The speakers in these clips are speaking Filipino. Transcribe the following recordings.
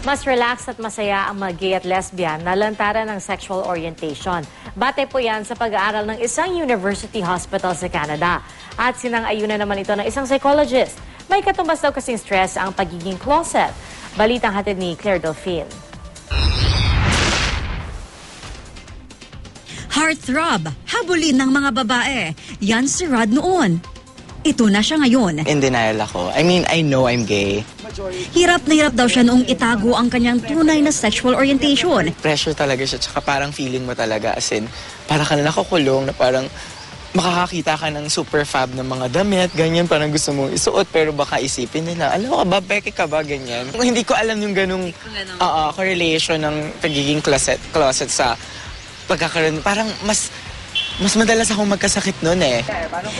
Mas relaxed at masaya ang mga gay at lesbian na lantaran ng sexual orientation. Bate po yan sa pag-aaral ng isang university hospital sa Canada. At sinang-ayunan naman ito ng isang psychologist. May katumbas daw kasing stress ang pagiging closet. Balitang hatid ni Claire Delphine. Heartthrob, habulin ng mga babae. Yan si Rod noon. Ito na siya ngayon. In denial ako. I mean, I know I'm gay. Hirap na hirap daw siya noong itago ang kanyang tunay na sexual orientation. Pressure talaga siya, tsaka parang feeling mo talaga as in, parang ka na nakukulong na parang makakakita ka ng super fab ng mga damit, ganyan, parang gusto mong isuot, pero baka isipin nila, alam mo ka ba, peke ka ba, ganyan. Hindi ko alam yung ganung correlation ng pagiging closet sa pagkakaroon. Parang mas madalas akong magkasakit noon eh.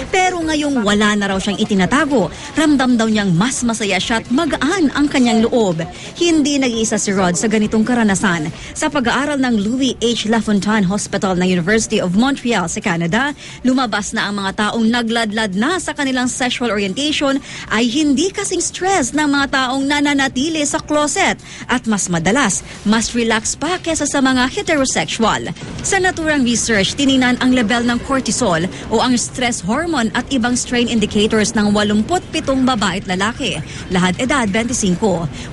Pero ngayong wala na raw siyang itinatago, ramdam daw niyang mas masaya siya at magaan ang kanyang loob. Hindi nag-iisa si Rod sa ganitong karanasan. Sa pag-aaral ng Louis H. LaFontaine Hospital ng University of Montreal sa Canada, lumabas na ang mga taong nagladlad na sa kanilang sexual orientation ay hindi kasing stress ng mga taong nananatili sa closet at mas madalas, mas relax pa kesa sa mga heterosexual. Sa naturang research, tininan ang level ng cortisol o ang stress hormone at ibang strain indicators ng 87 babae at lalaki, lahat edad 25.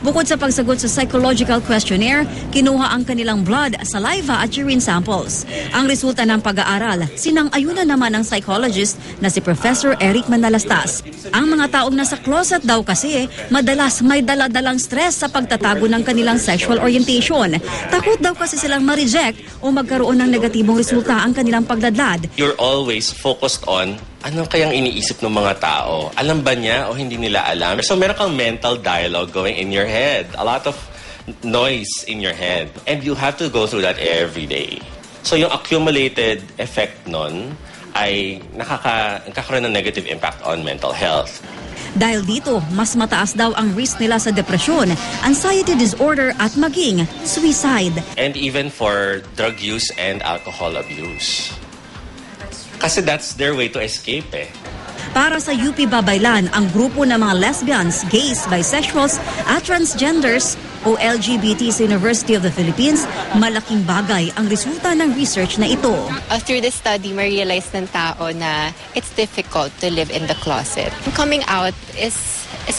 Bukod sa pagsagot sa psychological questionnaire, kinuha ang kanilang blood, saliva at urine samples. Ang resulta ng pag-aaral, sinang-ayunan naman ng psychologist na si Professor Eric Manalastas. Ang mga taong nasa closet daw kasi madalas may dala-dalang stress sa pagtatago ng kanilang sexual orientation. Takot daw kasi silang ma-reject o magkaroon ng negatibong resulta ang kanilang pagdadlad. You're always focused on ano kayang iniisip ng mga tao. Alam ba niya o hindi nila alam? So meron kang mental dialogue going in your head. A lot of noise in your head. And you have to go through that every day. So yung accumulated effect nun ay nakakaroon ng negative impact on mental health. Dahil dito, mas mataas daw ang risk nila sa depresyon, anxiety disorder at maging suicide. And even for drug use and alcohol abuse. Kasi that's their way to escape eh. Para sa UP Babaylan, ang grupo ng mga lesbians, gays, bisexuals at transgenders o LGBT sa University of the Philippines, malaking bagay ang resulta ng research na ito. Through the study, ma-realize ng tao na it's difficult to live in the closet. Coming out is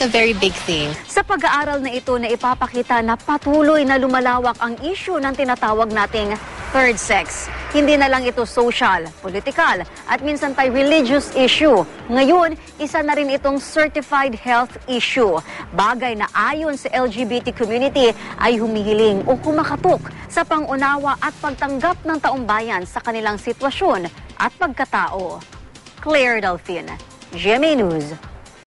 a very big thing. Sa pag-aaral na ito na ipapakita na patuloy na lumalawak ang issue ng tinatawag nating third sex. Hindi na lang ito social, political, at minsan pa religious issue. Ngayon, isa na rin itong certified health issue. Bagay na ayon sa LGBT community ay humihiling o kumakatok sa pangunawa at pagtanggap ng taumbayan sa kanilang sitwasyon at pagkatao. Claire Delphine, GMA News.